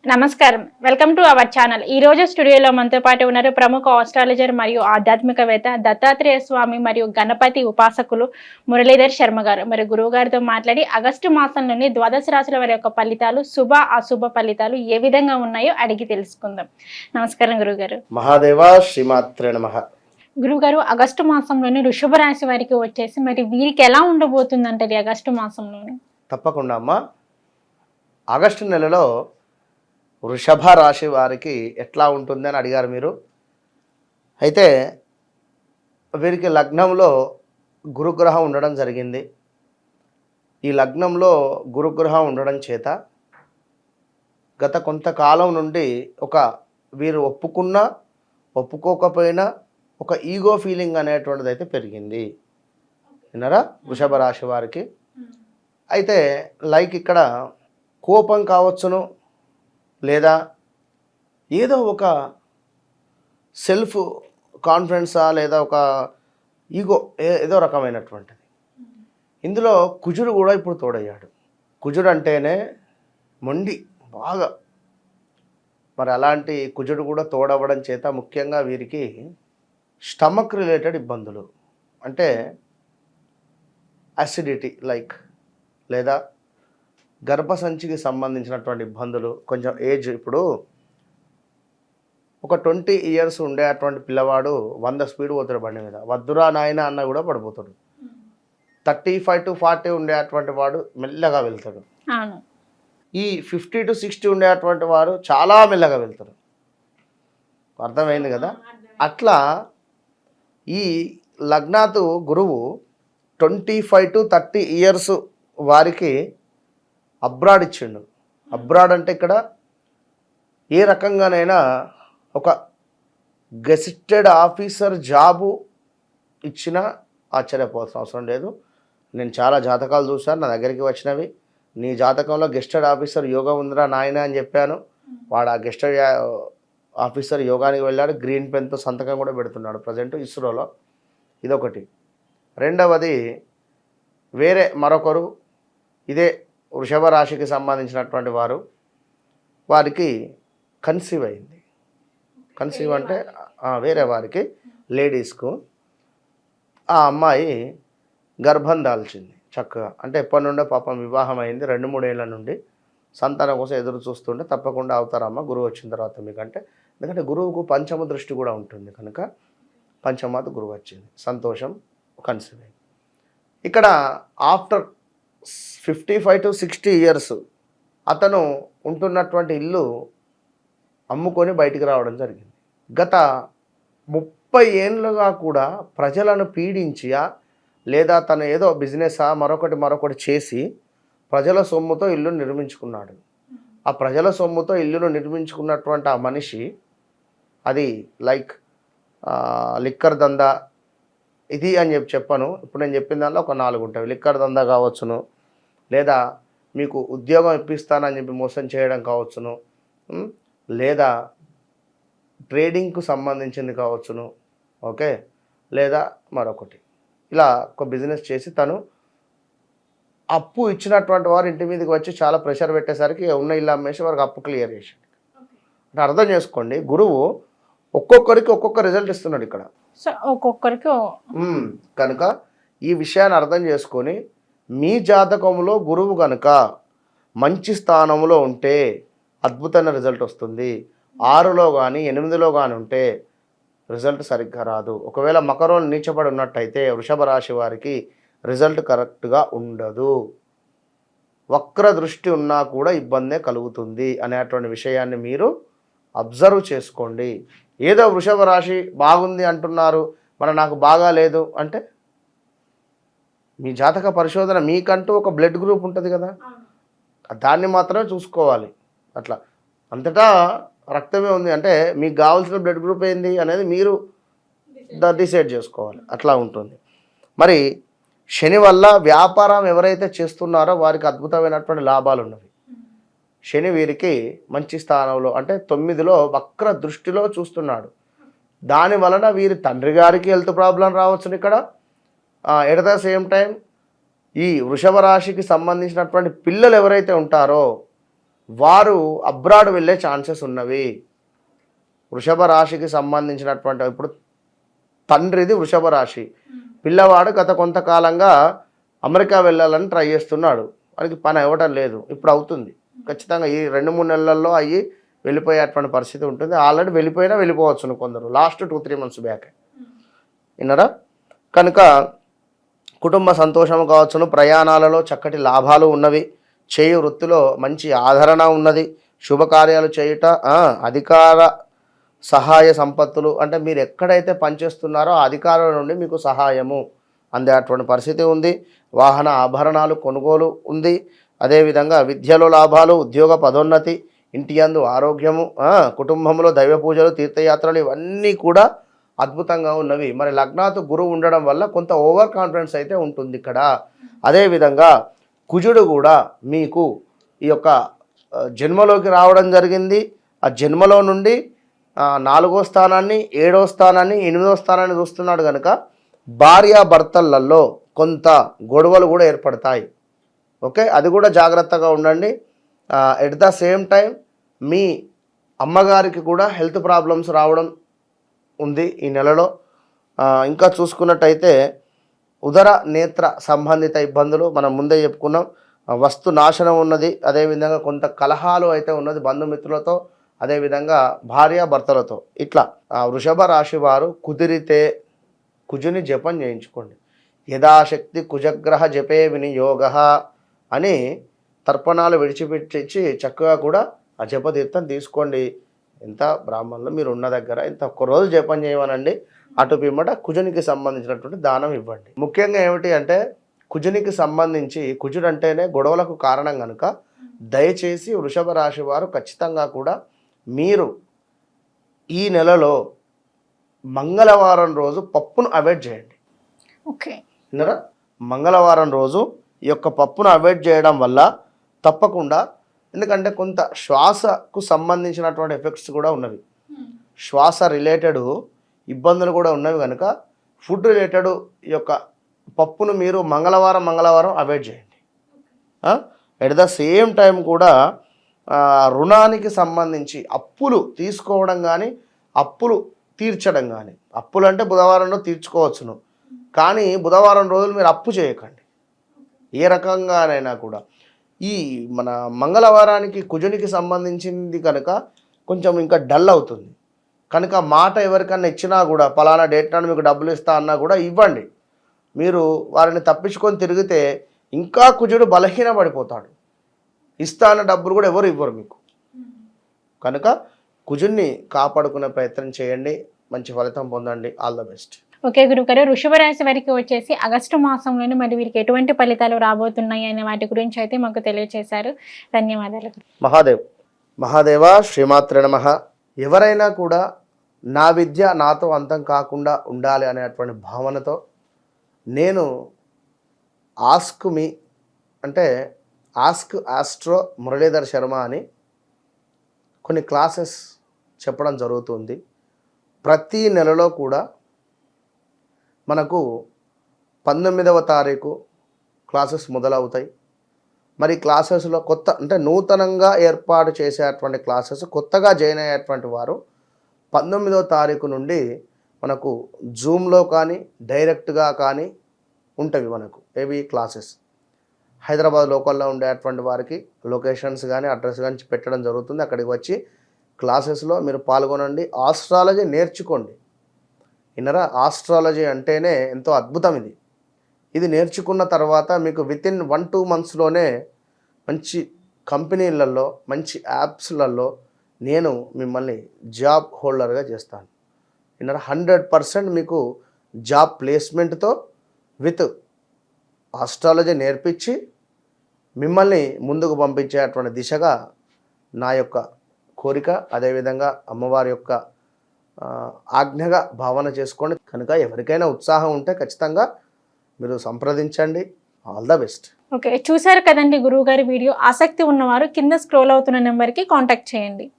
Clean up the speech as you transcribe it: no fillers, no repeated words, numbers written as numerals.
నమస్కారం. Welcome to our channel. ఈ రోజు స్టూడియోలో మనతో పాటు ఉన్నారు ప్రముఖ ఆస్ట్రాలజర్ మరియు ఆధ్యాత్మికవేత్త దత్తాత్రేయ స్వామి మరియు గణపతి ఉపాసకులు మురళీధర్ శర్మ గారు. మరి గురువు గారితో మాట్లాడి ఆగస్టు మాసంలోని ద్వాదశ రాశుల వారి యొక్క ఫలితాలు, శుభ అశుభ ఫలితాలు ఏ విధంగా ఉన్నాయో అడిగి తెలుసుకుందాం. నమస్కారం గురువుగారు. మహాదేవ శ్రీమాత్రే నమః. గురువుగారు, ఆగస్టు మాసంలోని వృషభ రాశి వారికి వచ్చేసి మరి వీరికి ఎలా ఉండబోతుందంటే ఆగస్టు మాసంలోని? తప్పకుండా అమ్మ. ఆగస్టు నెలలో వృషభ రాశి వారికి ఎట్లా ఉంటుంది అని అడిగారు మీరు. అయితే వీరికి లగ్నంలో గురుగ్రహం ఉండడం జరిగింది. ఈ లగ్నంలో గురుగ్రహం ఉండడం చేత గత కొంతకాలం నుండి వీరు ఒప్పుకున్నా ఒప్పుకోకపోయినా ఒక ఈగో ఫీలింగ్ అనేటువంటిది అయితే పెరిగింది. విన్నారా వృషభ రాశి వారికి? అయితే ఇక్కడ కోపం కావచ్చును, లేదా ఏదో ఒక సెల్ఫ్ కాన్ఫిడెన్సా, లేదా ఒక ఈగో ఏదో రకమైనటువంటిది. ఇందులో కుజుడు కూడా ఇప్పుడు తోడయ్యాడు. కుజుడు అంటేనే మొండి బాగా. మరి అలాంటి కుజుడు కూడా తోడవ్వడం చేత ముఖ్యంగా వీరికి స్టమక్ రిలేటెడ్ ఇబ్బందులు, అంటే అసిడిటీ లేదా గర్భసంచికి సంబంధించినటువంటి ఇబ్బందులు. కొంచెం ఏజ్, ఇప్పుడు ఒక 20 years ఉండేటువంటి పిల్లవాడు 100 స్పీడ్ పోతాడు బండి మీద, వద్దురా నాయన అన్న కూడా పడిపోతాడు. 35 to 40 ఉండేటువంటి వాడు మెల్లగా వెళ్తాడు. ఈ 50 to 60 ఉండేటువంటి వారు చాలా మెల్లగా వెళ్తారు. అర్థమైంది కదా? అట్లా ఈ లగ్నాతు గురువు 25 to 30 years వారికి అబ్రాడ్ ఇచ్చిండు. అబ్రాడ్ అంటే ఇక్కడ ఏ రకంగానైనా ఒక గెజిటెడ్ ఆఫీసర్ జాబు ఇచ్చినా ఆశ్చర్యపోవాల్సిన అవసరం లేదు. నేను చాలా జాతకాలు చూశాను, నా దగ్గరికి వచ్చినవి. నీ జాతకంలో గెస్టెడ్ ఆఫీసర్ యోగం ఉందిరా నాయన అని చెప్పాను. వాడు ఆ గెస్టెడ్ ఆఫీసర్ యోగానికి వెళ్ళాడు. గ్రీన్ పెన్తో సంతకం కూడా పెడుతున్నాడు ప్రజెంట్ ఇస్రోలో. ఇదొకటి. రెండవది, వేరే మరొకరు ఇదే వృషభ రాశికి సంబంధించినటువంటి వారికి కన్సీవ్ అయింది. కన్సీవ్ అంటే వేరే వారికి, లేడీస్కు ఆ అమ్మాయి గర్భం దాల్చింది చక్కగా. అంటే ఎప్పటి నుండో పాపం వివాహం అయింది, 2-3 ఏళ్ళ నుండి సంతానం కోసం ఎదురు చూస్తుంటే తప్పకుండా అవుతారమ్మ గురువు వచ్చిన తర్వాత మీకంటే. ఎందుకంటే గురువుకు పంచమ దృష్టి కూడా ఉంటుంది కనుక పంచమాత గురువు వచ్చింది, సంతోషం, కన్సీవ్ అయింది. ఇక్కడ ఆఫ్టర్ 55 to 60 years అతను ఉంటున్నటువంటి ఇల్లు అమ్ముకొని బయటికి రావడం జరిగింది. గత 30 ఏళ్ళుగా కూడా ప్రజలను పీడించియా, లేదా తను ఏదో బిజినెసా మరొకటి చేసి ప్రజల సొమ్ముతో ఇల్లు నిర్మించుకున్నాడు. ఆ ప్రజల సొమ్ముతో ఇల్లును నిర్మించుకున్నటువంటి ఆ మనిషి అది లిక్కర్ దందా ఇది అని చెప్పను. ఇప్పుడు నేను చెప్పిన దానిలో ఒక 4 ఉంటాయి. లిక్కర్ దందా కావచ్చును, లేదా మీకు ఉద్యోగం ఇప్పిస్తానని చెప్పి మోసం చేయడం కావచ్చును, లేదా ట్రేడింగ్కు సంబంధించింది కావచ్చును, ఓకే, లేదా మరొకటి. ఇలా ఒక బిజినెస్ చేసి తను అప్పు ఇచ్చినటువంటి వారు ఇంటి మీదకి వచ్చి చాలా ప్రెషర్ పెట్టేసరికి ఉన్న ఇల్లు అమ్మేసి వారికి అప్పు క్లియర్ చేసాడు. అంటే అర్థం చేసుకోండి, గురువు ఒక్కొక్కరికి ఒక్కొక్క రిజల్ట్ ఇస్తున్నాడు ఇక్కడ ఒక్కొక్కరికి. కనుక ఈ విషయాన్ని అర్థం చేసుకొని మీ జాతకంలో గురువు కనుక మంచి స్థానంలో ఉంటే అద్భుతమైన రిజల్ట్ వస్తుంది. 6లో కానీ 8లో కానీ ఉంటే రిజల్ట్ సరిగ్గా రాదు. ఒకవేళ మకరంలో నీచబడి ఉన్నట్టయితే వృషభ రాశి వారికి రిజల్ట్ కరెక్ట్గా ఉండదు. వక్ర దృష్టి ఉన్నా కూడా ఇబ్బందే కలుగుతుంది అనేటువంటి విషయాన్ని మీరు అబ్జర్వ్ చేసుకోండి. ఏదో వృషభ రాశి బాగుంది అంటున్నారు, నాకు బాగా లేదు అంటే మీ జాతక పరిశోధన, మీకంటూ ఒక బ్లడ్ గ్రూప్ ఉంటుంది కదా, దాన్ని మాత్రమే చూసుకోవాలి. అట్లా అంతటా రక్తమే ఉంది అంటే మీకు కావాల్సిన బ్లడ్ గ్రూప్ ఏంది అనేది మీరు డిసైడ్ చేసుకోవాలి. అట్లా ఉంటుంది. మరి శని వల్ల వ్యాపారం ఎవరైతే చేస్తున్నారో వారికి అద్భుతమైనటువంటి లాభాలు ఉన్నవి. శని వీరికి మంచి స్థానంలో అంటే 9లో వక్ర దృష్టిలో చూస్తున్నాడు. దాని వలన వీరి తండ్రి గారికి హెల్త్ ప్రాబ్లం రావచ్చును. ఇక్కడ ఎట్ ద సేమ్ టైం ఈ వృషభ రాశికి సంబంధించినటువంటి పిల్లలు ఎవరైతే ఉంటారో వారు అబ్రాడ్ వెళ్ళే ఛాన్సెస్ ఉన్నవి. వృషభ రాశికి సంబంధించినటువంటి ఇప్పుడు తండ్రిది వృషభ రాశి, పిల్లవాడు గత కొంతకాలంగా అమెరికా వెళ్ళాలని ట్రై చేస్తున్నాడు, వానికి పని అవ్వటం లేదు, ఇప్పుడు అవుతుంది ఖచ్చితంగా. ఈ 2-3 నెలల్లో అయ్యి వెళ్ళిపోయేటువంటి పరిస్థితి ఉంటుంది. ఆల్రెడీ వెళ్ళిపోవచ్చును కొందరు, లాస్ట్ 2-3 మంత్స్ బ్యాక్ విన్నారా. కనుక కుటుంబ సంతోషం కావచ్చును, ప్రయాణాలలో చక్కటి లాభాలు ఉన్నవి, చేయి వృత్తిలో మంచి ఆదరణ ఉన్నది, శుభకార్యాలు చేయుట, అధికార సహాయ సంపత్తులు అంటే మీరు ఎక్కడైతే పనిచేస్తున్నారో ఆ అధికారుల నుండి మీకు సహాయము అందేటువంటి పరిస్థితి ఉంది. వాహన ఆభరణాలు కొనుగోలు ఉంది. అదేవిధంగా విద్యలో లాభాలు, ఉద్యోగ పదోన్నతి, ఇంటి యందు ఆరోగ్యము, కుటుంబంలో దైవ పూజలు, తీర్థయాత్రలు ఇవన్నీ కూడా అద్భుతంగా ఉన్నవి. మరి లగ్నాతు గురువు ఉండడం వల్ల కొంత ఓవర్ కాన్ఫిడెన్స్ అయితే ఉంటుంది ఇక్కడ. అదేవిధంగా కుజుడు కూడా మీకు ఈ యొక్క జన్మలోకి రావడం జరిగింది. ఆ జన్మలో నుండి 4వ స్థానాన్ని, 7వ స్థానాన్ని, 8వ స్థానాన్ని చూస్తున్నాడు కనుక భార్యాభర్తలలో కొంత గొడవలు కూడా ఏర్పడతాయి. ఓకే, అది కూడా జాగ్రత్తగా ఉండండి. ఎట్ ద సేమ్ టైం మీ అమ్మగారికి కూడా హెల్త్ ప్రాబ్లమ్స్ రావడం ఉంది ఈ నెలలో. ఇంకా చూసుకున్నట్టయితే ఉదర నేత్ర సంబంధిత ఇబ్బందులు మనం ముందే చెప్పుకున్నాం. వస్తు నాశనం ఉన్నది. అదేవిధంగా కొంత కలహాలు అయితే ఉన్నది బంధుమిత్రులతో, అదేవిధంగా భార్యాభర్తలతో. ఇట్లా వృషభ రాశి వారు కుదిరితే కుజుని జపం చేయించుకోండి. యథాశక్తి కుజగ్రహ జపే వినియోగ అని తర్పణాలు విడిచిపెట్టి చక్కగా కూడా ఆ జపతీర్థం తీసుకోండి. ఎంత బ్రాహ్మణులు మీరు ఉన్న దగ్గర ఇంత ఒక్కరోజు జపం చేయమనండి. అటు పిమ్మట కుజునికి సంబంధించినటువంటి దానం ఇవ్వండి. ముఖ్యంగా ఏమిటి అంటే కుజునికి సంబంధించి, కుజుడు అంటేనే గొడవలకు కారణం కనుక దయచేసి వృషభ రాశి వారు ఖచ్చితంగా కూడా మీరు ఈ నెలలో మంగళవారం రోజు పప్పును అవాయిడ్ చేయండి. ఓకే, విన్నారా? మంగళవారం రోజు ఈ యొక్క పప్పును అవాయిడ్ చేయడం వల్ల తప్పకుండా, ఎందుకంటే కొంత శ్వాసకు సంబంధించినటువంటి ఎఫెక్ట్స్ కూడా ఉన్నవి, శ్వాస రిలేటెడ్ ఇబ్బందులు కూడా ఉన్నవి కనుక ఫుడ్ రిలేటెడ్ ఈ యొక్క పప్పును మీరు మంగళవారం అవాయిడ్ చేయండి. ఎట్ ద సేమ్ టైం కూడా రుణానికి సంబంధించి అప్పులు తీసుకోవడం కానీ అప్పులు తీర్చడం కానీ, అప్పులు అంటే బుధవారంలో తీర్చుకోవచ్చును, కానీ బుధవారం రోజులు మీరు అప్పు చేయకండి ఏ రకంగానైనా కూడా. ఈ మన మంగళవారానికి కుజునికి సంబంధించింది కనుక కొంచెం ఇంకా డల్ అవుతుంది కనుక మాట ఎవరికన్నా ఇచ్చినా కూడా పలానా డేట్ నాడు మీకు డబ్బులు ఇస్తా అన్నా కూడా ఇవ్వండి. మీరు వారిని తప్పించుకొని తిరిగితే ఇంకా కుజుడు బలహీన పడిపోతాడు. ఇస్తా అన్న డబ్బులు కూడా ఎవరు ఇవ్వరు మీకు. కనుక కుజున్ని కాపాడుకునే ప్రయత్నం చేయండి, మంచి ఫలితం పొందండి. All the best. ఓకే గురుగారు, వృషభ రాశి వారికి వచ్చేసి ఆగస్టు మాసంలోనే మరి వీరికి ఎటువంటి ఫలితాలు రాబోతున్నాయి అనే వాటి గురించి అయితే మాకు తెలియజేశారు. ధన్యవాదాలు. మహాదేవ శ్రీమాత్రే నమః. ఎవరైనా కూడా నా విద్య నాతో అంతం కాకుండా ఉండాలి అనేటువంటి భావనతో నేను ఆస్క్ మీ అంటే ఆస్క్ ఆస్ట్రో మురళీధర్ శర్మ అని కొన్ని క్లాసెస్ చెప్పడం జరుగుతుంది. ప్రతి నెలలో కూడా మనకు 19వ తారీఖు క్లాసెస్ మొదలవుతాయి. మరి క్లాసెస్లో కొత్త అంటే నూతనంగా ఏర్పాటు చేసేటువంటి క్లాసెస్ కొత్తగా జాయిన్ అయ్యేటువంటి వారు 19వ తారీఖు నుండి మనకు జూమ్లో కానీ డైరెక్ట్గా కానీ ఉంటవి మనకు ఏవి క్లాసెస్. హైదరాబాద్ లోకల్లో ఉండేటువంటి వారికి లొకేషన్స్ కానీ అడ్రస్ కానీ పెట్టడం జరుగుతుంది. అక్కడికి వచ్చి క్లాసెస్లో మీరు పాల్గొనండి, ఆస్ట్రాలజీ నేర్చుకోండి. ఇన్నరా, ఆస్ట్రాలజీ అంటేనే ఎంతో అద్భుతం. ఇది నేర్చుకున్న తర్వాత మీకు వితిన్ 1-2 మంత్స్లోనే మంచి కంపెనీలలో మంచి యాప్స్లలో నేను మిమ్మల్ని జాబ్ హోల్డర్గా చేస్తాను. ఇన్నరా, 100% మీకు జాబ్ ప్లేస్మెంట్తో విత్ ఆస్ట్రాలజీ నేర్పించి మిమ్మల్ని ముందుకు పంపించేటువంటి దిశగా నా యొక్క కోరిక. అదేవిధంగా అమ్మవారి యొక్క ఆజ్ఞగా భావన చేసుకోండి. కనుక ఎవరికైనా ఉత్సాహం ఉంటే ఖచ్చితంగా మీరు సంప్రదించండి. All the best. ఓకే, చూసారు కదండి గురువు గారి వీడియో. ఆసక్తి ఉన్నవారు కింద స్క్రోల్ అవుతున్న నెంబర్కి కాంటాక్ట్ చేయండి.